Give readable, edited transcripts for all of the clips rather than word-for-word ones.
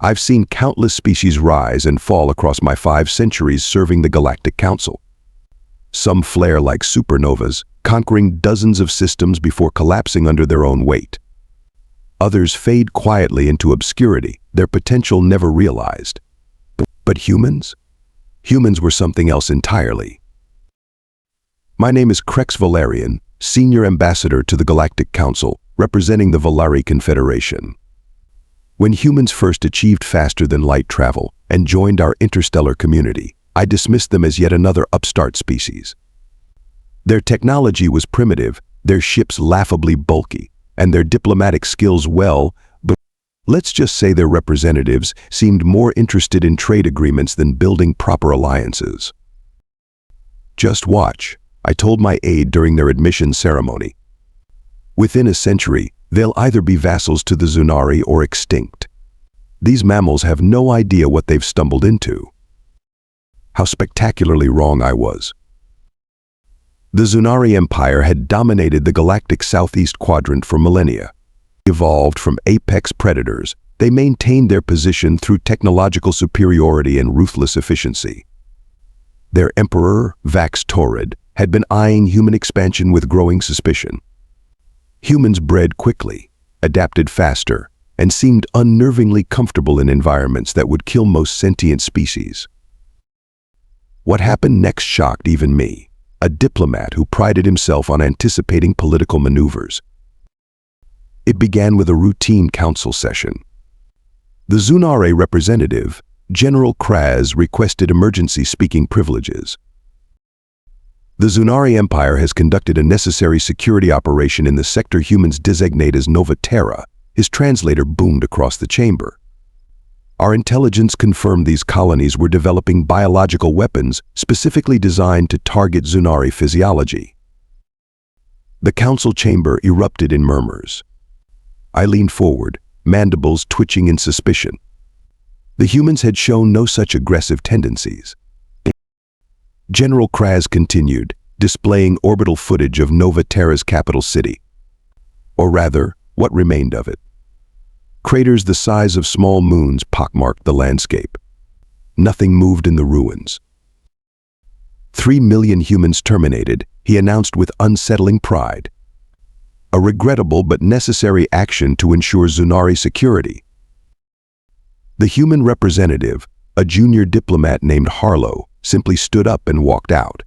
I've seen countless species rise and fall across my 5 centuries serving the Galactic Council. Some flare like supernovas, conquering dozens of systems before collapsing under their own weight. Others fade quietly into obscurity, their potential never realized. But humans? Humans were something else entirely. My name is Krex Volarian, Senior Ambassador to the Galactic Council, representing the Volari Confederation. When humans first achieved faster-than-light travel and joined our interstellar community, I dismissed them as yet another upstart species. Their technology was primitive, their ships laughably bulky, and their diplomatic skills but let's just say their representatives seemed more interested in trade agreements than building proper alliances. Just watch, I told my aide during their admission ceremony. Within a century, they'll either be vassals to the Zunari or extinct. These mammals have no idea what they've stumbled into. How spectacularly wrong I was. The Zunari Empire had dominated the galactic southeast quadrant for millennia. Evolved from apex predators, they maintained their position through technological superiority and ruthless efficiency. Their emperor, Vax Torrid, had been eyeing human expansion with growing suspicion. Humans bred quickly, adapted faster, and seemed unnervingly comfortable in environments that would kill most sentient species. What happened next shocked even me, a diplomat who prided himself on anticipating political maneuvers. It began with a routine council session. The Zunari representative, General Krex, requested emergency speaking privileges. The Zunari Empire has conducted a necessary security operation in the sector humans designate as Nova Terra. His translator boomed across the chamber. Our intelligence confirmed these colonies were developing biological weapons specifically designed to target Zunari physiology. The council chamber erupted in murmurs. I leaned forward, mandibles twitching in suspicion. The humans had shown no such aggressive tendencies. General Krex continued, displaying orbital footage of Nova Terra's capital city. Or rather, what remained of it. Craters the size of small moons pockmarked the landscape. Nothing moved in the ruins. 3 million humans terminated, he announced with unsettling pride. A regrettable but necessary action to ensure Zunari security. The human representative, a junior diplomat named Harlow, simply stood up and walked out.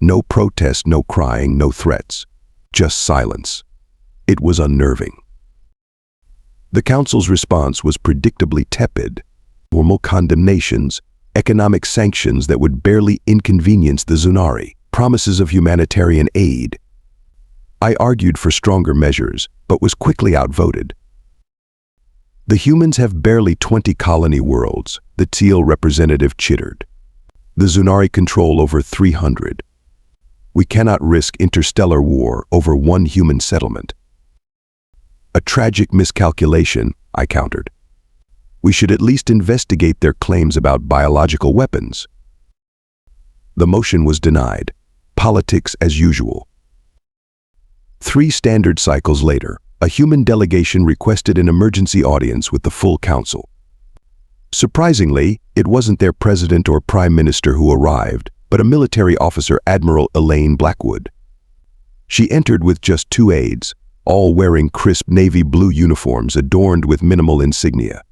No protest, no crying, no threats. Just silence. It was unnerving. The council's response was predictably tepid. Formal condemnations, economic sanctions that would barely inconvenience the Zunari, promises of humanitarian aid. I argued for stronger measures, but was quickly outvoted. The humans have barely 20 colony worlds, the Teal representative chittered. The Zunari control over 300. We cannot risk interstellar war over one human settlement. A tragic miscalculation, I countered. We should at least investigate their claims about biological weapons. The motion was denied. Politics as usual. 3 standard cycles later, a human delegation requested an emergency audience with the full council. Surprisingly, it wasn't their president or prime minister who arrived, but a military officer, Admiral Blackwood. She entered with just 2 aides, all wearing crisp navy blue uniforms adorned with minimal insignia.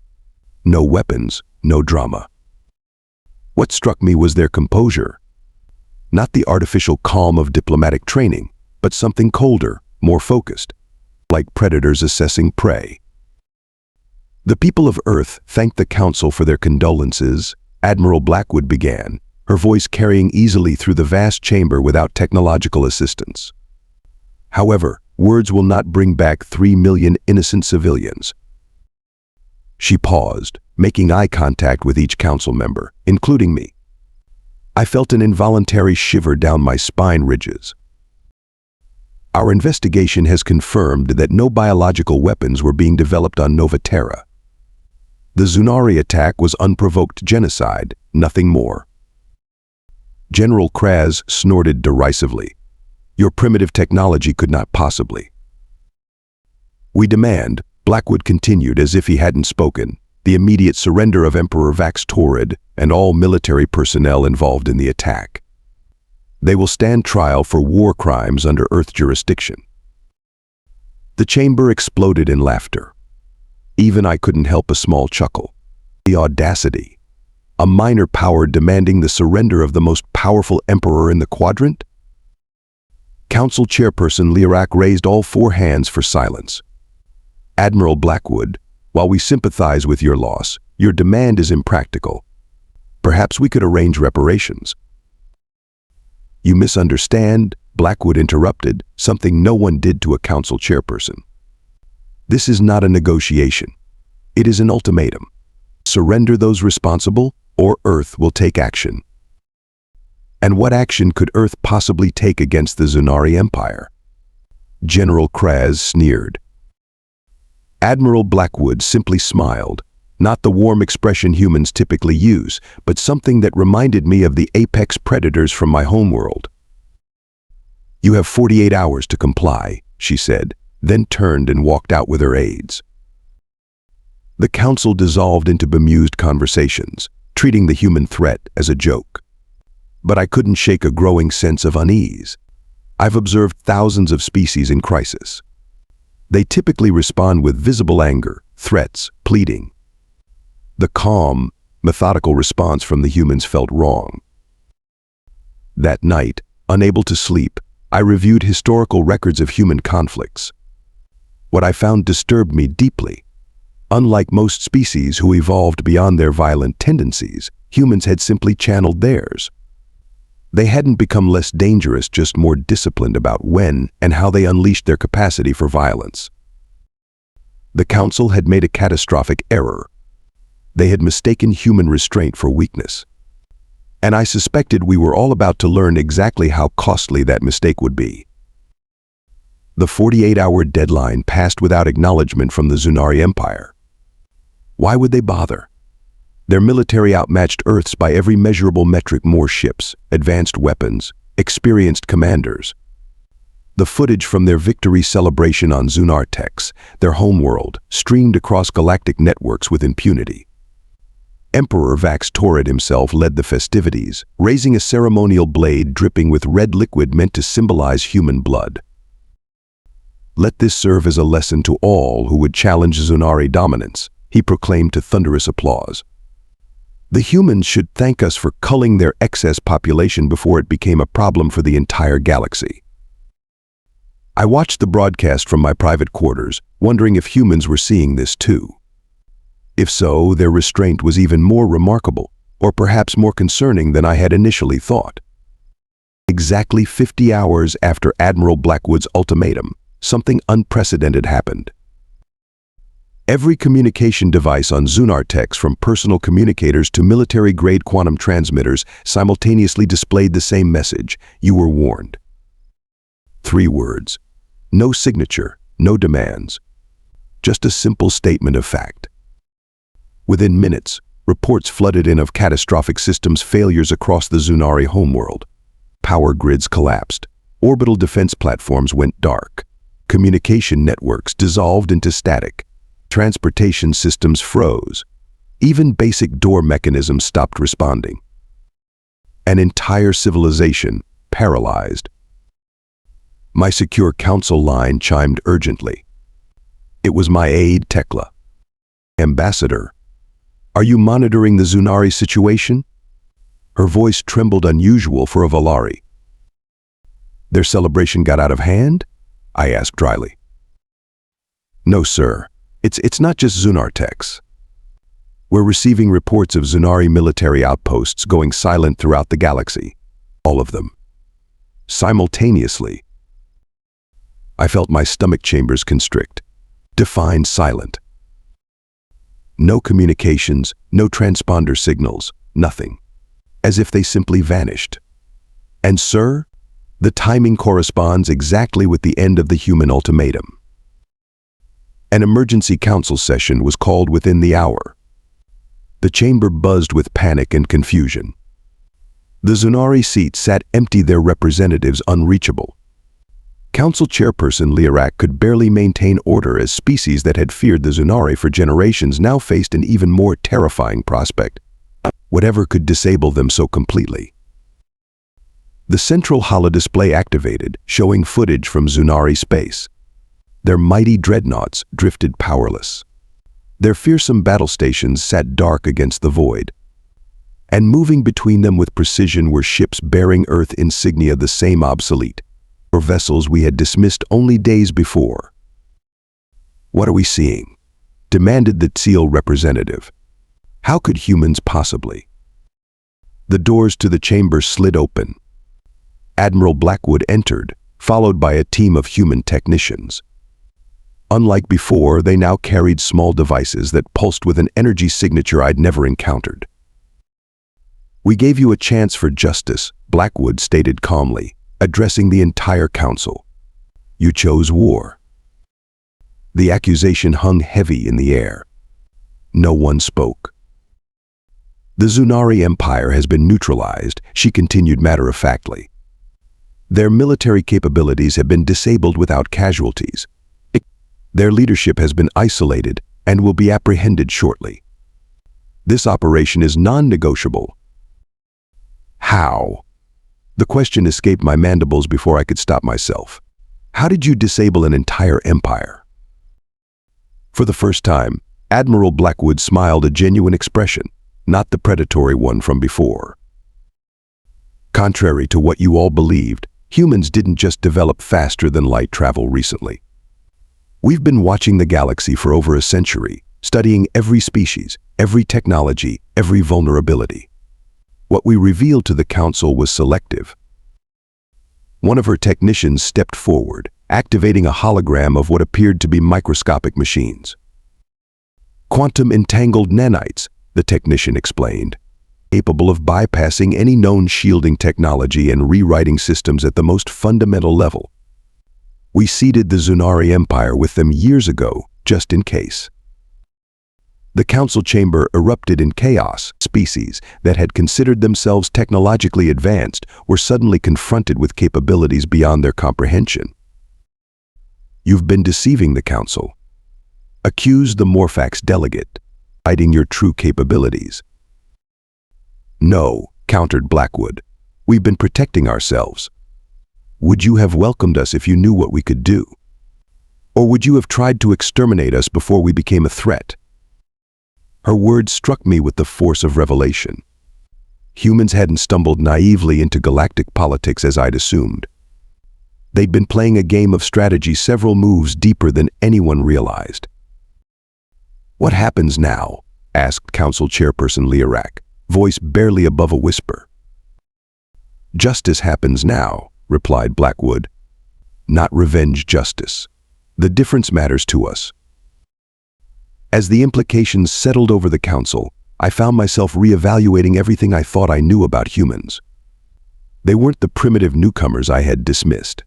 No weapons, no drama. What struck me was their composure. Not the artificial calm of diplomatic training, but something colder, more focused, like predators assessing prey. The people of Earth thanked the Council for their condolences. Admiral Blackwood began, her voice carrying easily through the vast chamber without technological assistance. However, words will not bring back 3 million innocent civilians. She paused, making eye contact with each council member, including me. I felt an involuntary shiver down my spine ridges. Our investigation has confirmed that no biological weapons were being developed on Nova Terra. The Zunari attack was unprovoked genocide, nothing more. General Krex snorted derisively. Your primitive technology could not possibly. We demand, Blackwood continued as if he hadn't spoken, the immediate surrender of Emperor Vax Torrid and all military personnel involved in the attack. They will stand trial for war crimes under Earth jurisdiction. The chamber exploded in laughter. Even I couldn't help a small chuckle. The audacity. A minor power demanding the surrender of the most powerful emperor in the quadrant? Council Chairperson Lirak raised all 4 hands for silence. Admiral Blackwood, while we sympathize with your loss, your demand is impractical. Perhaps we could arrange reparations. You misunderstand, Blackwood interrupted, something no one did to a council chairperson. This is not a negotiation. It is an ultimatum. Surrender those responsible, or Earth will take action. And what action could Earth possibly take against the Zunari Empire? General Krex sneered. Admiral Blackwood simply smiled, not the warm expression humans typically use, but something that reminded me of the apex predators from my homeworld. You have 48 hours to comply, she said, then turned and walked out with her aides. The council dissolved into bemused conversations, treating the human threat as a joke. But I couldn't shake a growing sense of unease. I've observed thousands of species in crisis. They typically respond with visible anger, threats, pleading. The calm, methodical response from the humans felt wrong. That night, unable to sleep, I reviewed historical records of human conflicts. What I found disturbed me deeply. Unlike most species who evolved beyond their violent tendencies, humans had simply channeled theirs. They hadn't become less dangerous, just more disciplined about when and how they unleashed their capacity for violence. The Council had made a catastrophic error. They had mistaken human restraint for weakness. And I suspected we were all about to learn exactly how costly that mistake would be. The 48-hour deadline passed without acknowledgement from the Zunari Empire. Why would they bother? Their military outmatched Earth's by every measurable metric: more ships, advanced weapons, experienced commanders. The footage from their victory celebration on Zunartex, their homeworld, streamed across galactic networks with impunity. Emperor Vax Torrid himself led the festivities, raising a ceremonial blade dripping with red liquid meant to symbolize human blood. Let this serve as a lesson to all who would challenge Zunari dominance, he proclaimed to thunderous applause. The humans should thank us for culling their excess population before it became a problem for the entire galaxy. I watched the broadcast from my private quarters, wondering if humans were seeing this too. If so, their restraint was even more remarkable, or perhaps more concerning than I had initially thought. Exactly 50 hours after Admiral Blackwood's ultimatum, something unprecedented happened. Every communication device on Zunartex, from personal communicators to military-grade quantum transmitters, simultaneously displayed the same message: you were warned. 3 words. No signature, no demands. Just a simple statement of fact. Within minutes, reports flooded in of catastrophic systems failures across the Zunari homeworld. Power grids collapsed. Orbital defense platforms went dark. Communication networks dissolved into static. Transportation systems froze. Even basic door mechanisms stopped responding. An entire civilization paralyzed. My secure council line chimed urgently. It was my aide, Tekla. Ambassador, are you monitoring the Zunari situation? Her voice trembled unusual for a Volari. Their celebration got out of hand? I asked dryly. No, sir. It's not just Zunartex. We're receiving reports of Zunari military outposts going silent throughout the galaxy. All of them. Simultaneously. I felt my stomach chambers constrict. Define silent. No communications, no transponder signals, nothing. As if they simply vanished. And sir, the timing corresponds exactly with the end of the human ultimatum. An emergency council session was called within the hour. The chamber buzzed with panic and confusion. The Zunari seats sat empty, their representatives unreachable. Council chairperson Liarak could barely maintain order as species that had feared the Zunari for generations now faced an even more terrifying prospect. Whatever could disable them so completely. The central holodisplay activated, showing footage from Zunari space. Their mighty dreadnoughts drifted powerless. Their fearsome battle stations sat dark against the void. And moving between them with precision were ships bearing Earth insignia, the same obsolete, or vessels we had dismissed only days before. "What are we seeing?" demanded the SEAL representative. "How could humans possibly?" The doors to the chamber slid open. Admiral Blackwood entered, followed by a team of human technicians. Unlike before, they now carried small devices that pulsed with an energy signature I'd never encountered. "We gave you a chance for justice," Blackwood stated calmly, addressing the entire council. "You chose war." The accusation hung heavy in the air. No one spoke. "The Zunari Empire has been neutralized," she continued matter-of-factly. "Their military capabilities have been disabled without casualties. Their leadership has been isolated and will be apprehended shortly. This operation is non-negotiable." "How?" The question escaped my mandibles before I could stop myself. "How did you disable an entire empire?" For the first time, Admiral Blackwood smiled, a genuine expression, not the predatory one from before. "Contrary to what you all believed, humans didn't just develop faster than light travel recently. We've been watching the galaxy for over a century, studying every species, every technology, every vulnerability. What we revealed to the Council was selective." One of her technicians stepped forward, activating a hologram of what appeared to be microscopic machines. "Quantum entangled nanites," the technician explained, "capable of bypassing any known shielding technology and rewriting systems at the most fundamental level. We seeded the Zunari Empire with them years ago, just in case." The council chamber erupted in chaos. Species that had considered themselves technologically advanced were suddenly confronted with capabilities beyond their comprehension. "You've been deceiving the council," accused the Morphax delegate, "hiding your true capabilities." "No," countered Blackwood. "We've been protecting ourselves. Would you have welcomed us if you knew what we could do? Or would you have tried to exterminate us before we became a threat?" Her words struck me with the force of revelation. Humans hadn't stumbled naively into galactic politics as I'd assumed. They'd been playing a game of strategy several moves deeper than anyone realized. "What happens now?" asked Council Chairperson Liarak, voice barely above a whisper. "Justice happens now," replied Blackwood. "Not revenge justice. The difference matters to us." As the implications settled over the council, I found myself reevaluating everything I thought I knew about humans. They weren't the primitive newcomers I had dismissed.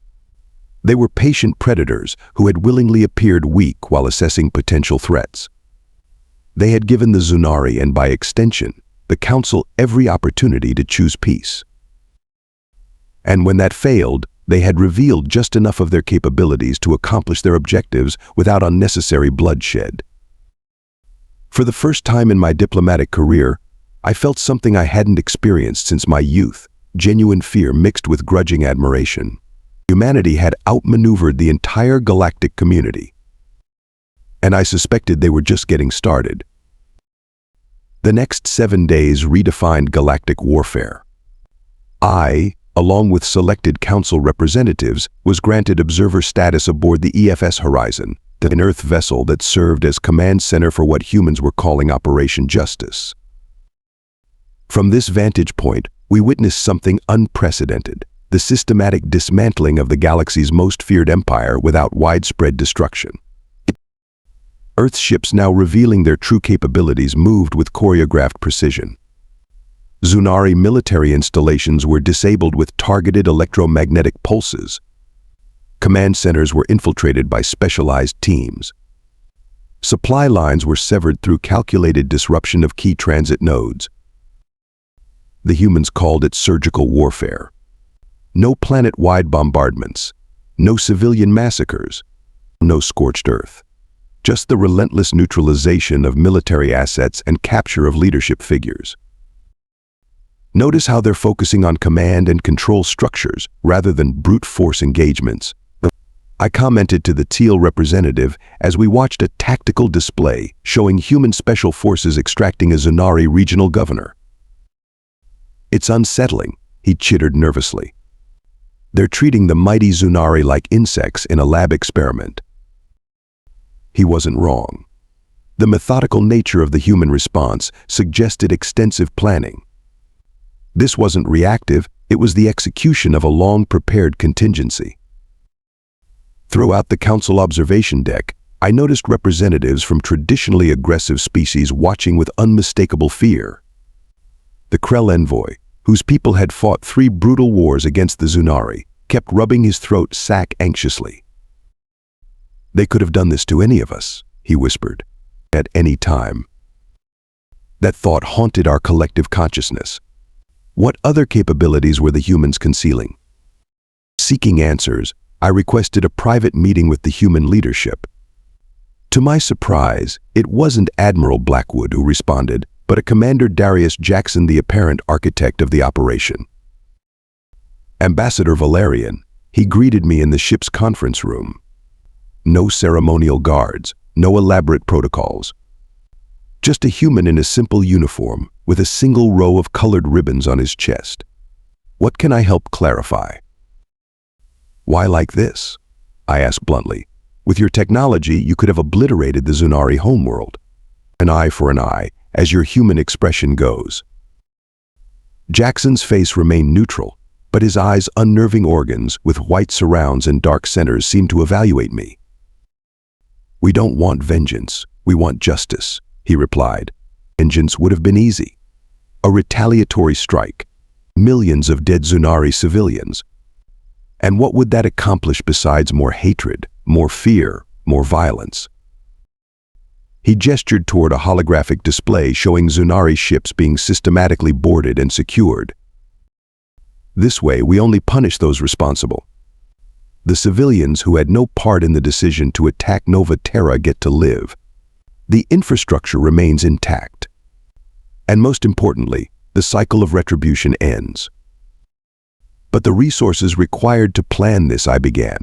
They were patient predators who had willingly appeared weak while assessing potential threats. They had given the Zunari, and by extension, the council, every opportunity to choose peace. And when that failed, they had revealed just enough of their capabilities to accomplish their objectives without unnecessary bloodshed. For the first time in my diplomatic career, I felt something I hadn't experienced since my youth, genuine fear mixed with grudging admiration. Humanity had outmaneuvered the entire galactic community. And I suspected they were just getting started. The next 7 days redefined galactic warfare. I, along with selected council representatives, was granted observer status aboard the EFS Horizon, an Earth vessel that served as command center for what humans were calling Operation Justice. From this vantage point, we witnessed something unprecedented, the systematic dismantling of the galaxy's most feared empire without widespread destruction. Earth ships, now revealing their true capabilities, moved with choreographed precision. Zunari military installations were disabled with targeted electromagnetic pulses. Command centers were infiltrated by specialized teams. Supply lines were severed through calculated disruption of key transit nodes. The humans called it surgical warfare. No planet-wide bombardments, No civilian massacres, no scorched earth. Just the relentless neutralization of military assets and capture of leadership figures. Notice how they're focusing on command and control structures rather than brute force engagements. I commented to the Teal representative as we watched a tactical display showing human special forces extracting a Zunari regional governor. It's unsettling, he chittered nervously. They're treating the mighty Zunari like insects in a lab experiment. He wasn't wrong. The methodical nature of the human response suggested extensive planning. This wasn't reactive, it was the execution of a long-prepared contingency. Throughout the Council observation deck, I noticed representatives from traditionally aggressive species watching with unmistakable fear. The Krell envoy, whose people had fought 3 brutal wars against the Zunari, kept rubbing his throat sack anxiously. They could have done this to any of us, he whispered, at any time. That thought haunted our collective consciousness. What other capabilities were the humans concealing? Seeking answers, I requested a private meeting with the human leadership. To my surprise, it wasn't Admiral Blackwood who responded, but a Commander Darius Jackson, the apparent architect of the operation. Ambassador Valerian, he greeted me in the ship's conference room. No ceremonial guards, no elaborate protocols. Just a human in a simple uniform with a single row of colored ribbons on his chest. What can I help clarify? Why like this? I asked bluntly. With your technology, you could have obliterated the Zunari homeworld. An eye for an eye, as your human expression goes. Jackson's face remained neutral, but his eyes' unnerving organs with white surrounds and dark centers seemed to evaluate me. We don't want vengeance, we want justice, he replied. Vengeance would have been easy. A retaliatory strike, millions of dead Zunari civilians. And what would that accomplish besides more hatred, more fear, more violence? He gestured toward a holographic display showing Zunari ships being systematically boarded and secured. This way, we only punish those responsible. The civilians who had no part in the decision to attack Nova Terra get to live. The infrastructure remains intact. And most importantly, the cycle of retribution ends. But the resources required to plan this, I began.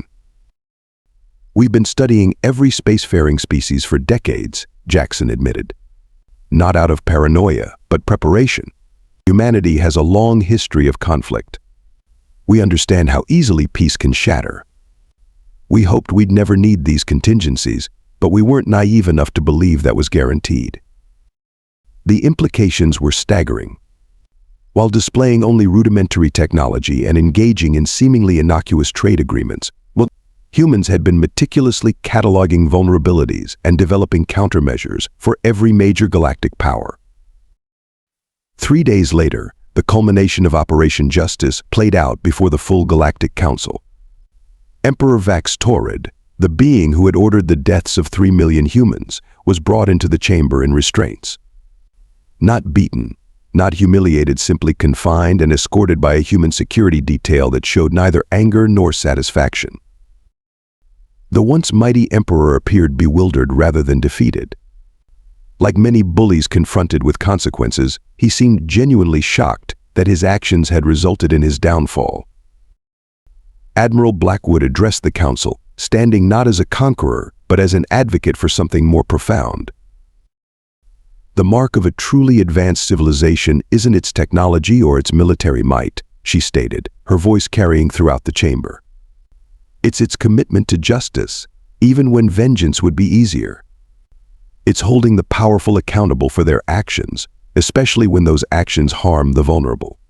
We've been studying every spacefaring species for decades, Jackson admitted. Not out of paranoia, but preparation. Humanity has a long history of conflict. We understand how easily peace can shatter. We hoped we'd never need these contingencies, but we weren't naive enough to believe that was guaranteed. The implications were staggering. While displaying only rudimentary technology and engaging in seemingly innocuous trade agreements, humans had been meticulously cataloging vulnerabilities and developing countermeasures for every major galactic power. 3 days later, the culmination of Operation Justice played out before the full Galactic Council. Emperor Vax Torrid, the being who had ordered the deaths of 3 million humans, was brought into the chamber in restraints. Not beaten, not humiliated, simply confined and escorted by a human security detail that showed neither anger nor satisfaction. The once mighty emperor appeared bewildered rather than defeated. Like many bullies confronted with consequences, he seemed genuinely shocked that his actions had resulted in his downfall. Admiral Blackwood addressed the council, standing not as a conqueror, but as an advocate for something more profound. The mark of a truly advanced civilization isn't its technology or its military might, she stated, her voice carrying throughout the chamber. It's its commitment to justice, even when vengeance would be easier. It's holding the powerful accountable for their actions, especially when those actions harm the vulnerable.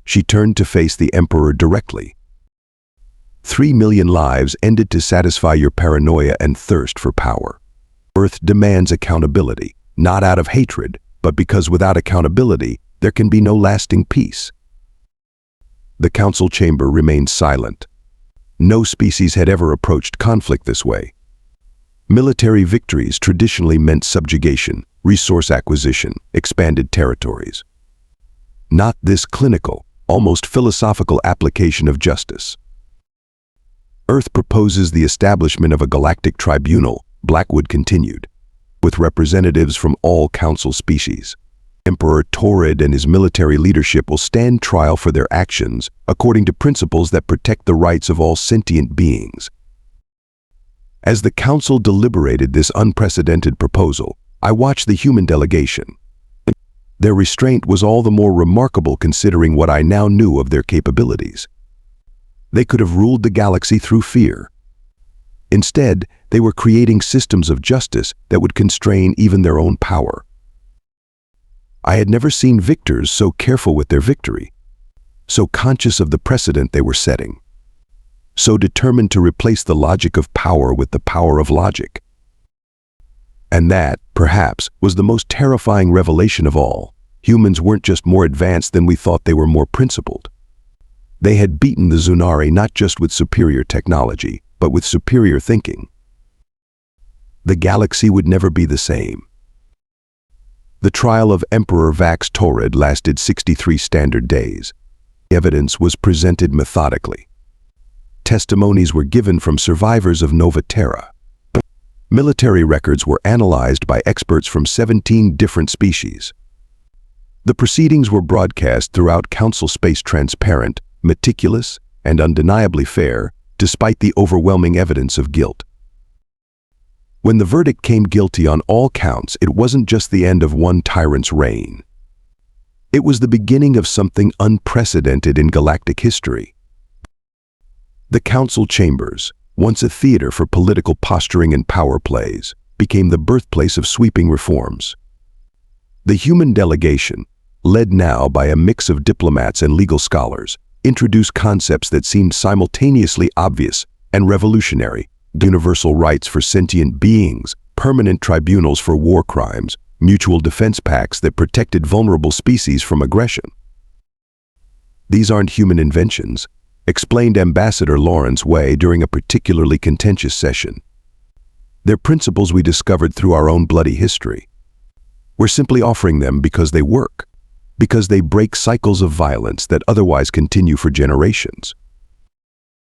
She turned to face the emperor directly. 3 million lives ended to satisfy your paranoia and thirst for power. Earth demands accountability, not out of hatred, but because without accountability, there can be no lasting peace. The council chamber remained silent. No species had ever approached conflict this way. Military victories traditionally meant subjugation, resource acquisition, expanded territories. Not this clinical, almost philosophical application of justice. Earth proposes the establishment of a galactic tribunal, Blackwood continued, with representatives from all council species. Emperor Torrid and his military leadership will stand trial for their actions according to principles that protect the rights of all sentient beings. As the council deliberated this unprecedented proposal, I watched the human delegation. Their restraint was all the more remarkable considering what I now knew of their capabilities. They could have ruled the galaxy through fear. Instead, they were creating systems of justice that would constrain even their own power. I had never seen victors so careful with their victory, so conscious of the precedent they were setting, so determined to replace the logic of power with the power of logic. And that, perhaps, was the most terrifying revelation of all. Humans weren't just more advanced than we thought, they were more principled. They had beaten the Zunari not just with superior technology, but with superior thinking. The galaxy would never be the same. The trial of Emperor Vax Torrid lasted 63 standard days. Evidence was presented methodically. Testimonies were given from survivors of Nova Terra. Military records were analyzed by experts from 17 different species. The proceedings were broadcast throughout council space, transparent, meticulous, and undeniably fair, despite the overwhelming evidence of guilt. When the verdict came guilty on all counts, it wasn't just the end of one tyrant's reign. It was the beginning of something unprecedented in galactic history. The council chambers, once a theater for political posturing and power plays, became the birthplace of sweeping reforms. The human delegation, led now by a mix of diplomats and legal scholars, introduced concepts that seemed simultaneously obvious and revolutionary: universal rights for sentient beings, permanent tribunals for war crimes, mutual defense pacts that protected vulnerable species from aggression. These aren't human inventions, explained Ambassador Lawrence Way during a particularly contentious session. They're principles we discovered through our own bloody history. We're simply offering them because they work, because they break cycles of violence that otherwise continue for generations.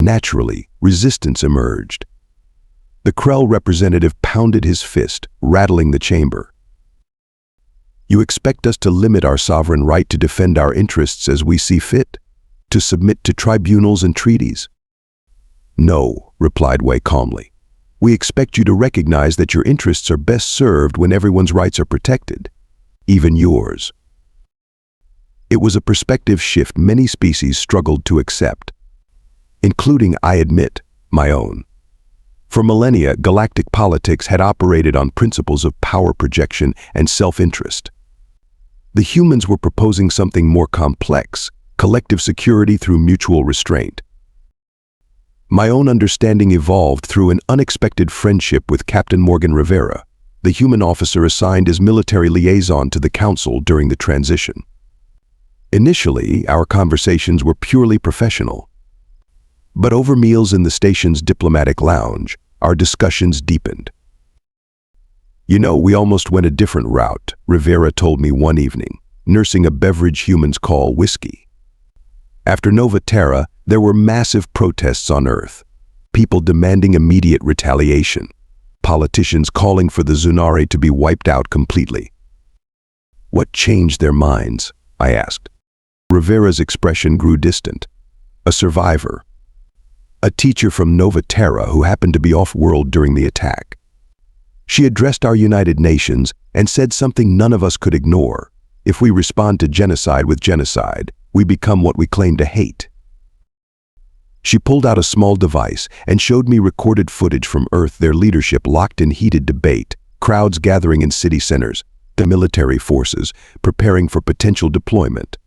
Naturally, resistance emerged. The Krell representative pounded his fist, rattling the chamber. You expect us to limit our sovereign right to defend our interests as we see fit? To submit to tribunals and treaties? No, replied Way calmly. We expect you to recognize that your interests are best served when everyone's rights are protected, even yours. It was a perspective shift many species struggled to accept, including, I admit, my own. For millennia, galactic politics had operated on principles of power projection and self-interest. The humans were proposing something more complex: collective security through mutual restraint. My own understanding evolved through an unexpected friendship with Captain Morgan Rivera, the human officer assigned as military liaison to the Council during the transition. Initially, our conversations were purely professional. But over meals in the station's diplomatic lounge, our discussions deepened. You know, we almost went a different route, Rivera told me one evening, nursing a beverage humans call whiskey. After Nova Terra, there were massive protests on Earth, people demanding immediate retaliation, politicians calling for the Zunari to be wiped out completely. What changed their minds? I asked. Rivera's expression grew distant. A survivor, a teacher from Nova Terra who happened to be off-world during the attack. She addressed our United Nations and said something none of us could ignore. If we respond to genocide with genocide, we become what we claim to hate. She pulled out a small device and showed me recorded footage from Earth, their leadership locked in heated debate, crowds gathering in city centers, the military forces preparing for potential deployment.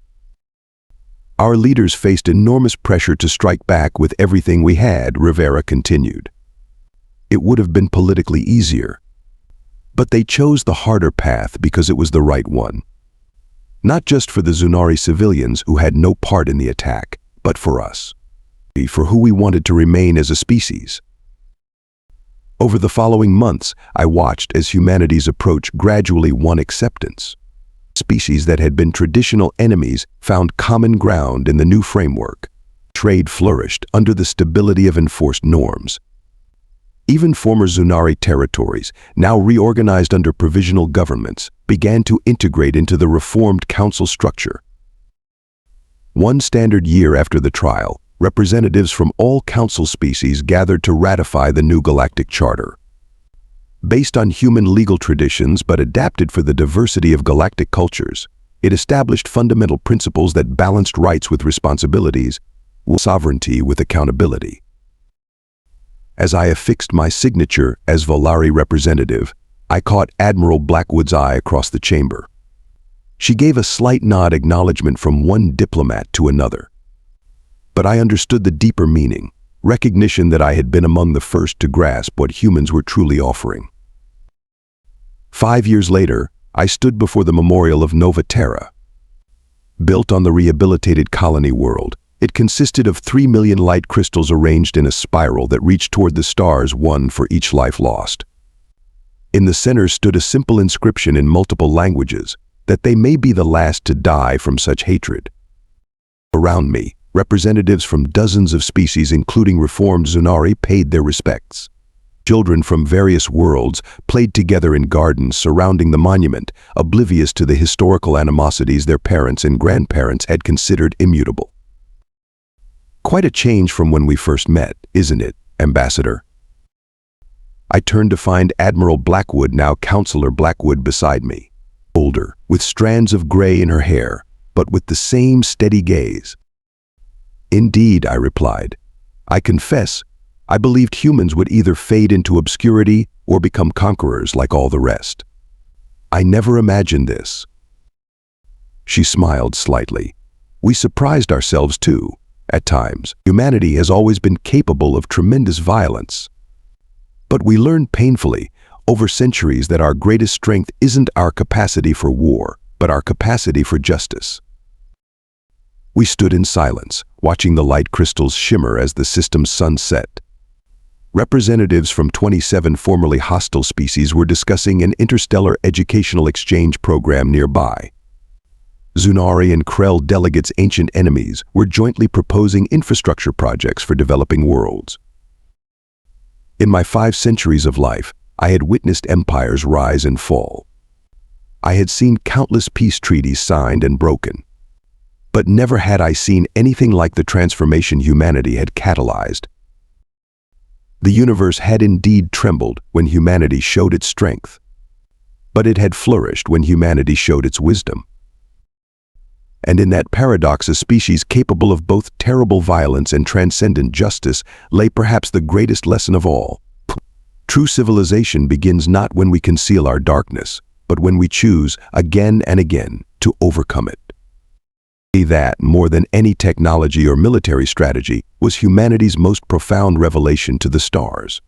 Our leaders faced enormous pressure to strike back with everything we had, Rivera continued. It would have been politically easier, but they chose the harder path because it was the right one. Not just for the Zunari civilians who had no part in the attack, but for us, for who we wanted to remain as a species. Over the following months, I watched as humanity's approach gradually won acceptance. Species that had been traditional enemies found common ground in the new framework. Trade flourished under the stability of enforced norms. Even former Zunari territories, now reorganized under provisional governments, began to integrate into the reformed council structure. One standard year after the trial, representatives from all council species gathered to ratify the new Galactic Charter. Based on human legal traditions but adapted for the diversity of galactic cultures, it established fundamental principles that balanced rights with responsibilities, sovereignty with accountability. As I affixed my signature as Volari representative, I caught Admiral Blackwood's eye across the chamber. She gave a slight nod acknowledgement from one diplomat to another. But I understood the deeper meaning, recognition that I had been among the first to grasp what humans were truly offering. 5 years later, I stood before the memorial of Nova Terra. Built on the rehabilitated colony world, it consisted of 3 million light crystals arranged in a spiral that reached toward the stars, one for each life lost. In the center stood a simple inscription in multiple languages, that they may be the last to die from such hatred. Around me, representatives from dozens of species, including reformed Zunari, paid their respects. Children from various worlds played together in gardens surrounding the monument, oblivious to the historical animosities their parents and grandparents had considered immutable. Quite a change from when we first met, isn't it, Ambassador? I turned to find Admiral Blackwood, now Counselor Blackwood, beside me. Older, with strands of gray in her hair, but with the same steady gaze. Indeed, I replied. I confess, I believed humans would either fade into obscurity or become conquerors like all the rest. I never imagined this. She smiled slightly. We surprised ourselves too. At times, humanity has always been capable of tremendous violence. But we learned painfully, over centuries, that our greatest strength isn't our capacity for war, but our capacity for justice. We stood in silence, watching the light crystals shimmer as the system's sun set. Representatives from 27 formerly hostile species were discussing an interstellar educational exchange program nearby. Zunari and Krell delegates, ancient enemies, were jointly proposing infrastructure projects for developing worlds. In my 5 centuries of life, I had witnessed empires rise and fall. I had seen countless peace treaties signed and broken. But never had I seen anything like the transformation humanity had catalyzed. The universe had indeed trembled when humanity showed its strength. But it had flourished when humanity showed its wisdom. And in that paradox, a species capable of both terrible violence and transcendent justice lay perhaps the greatest lesson of all. True civilization begins not when we conceal our darkness, but when we choose, again and again, to overcome it. That, more than any technology or military strategy, was humanity's most profound revelation to the stars.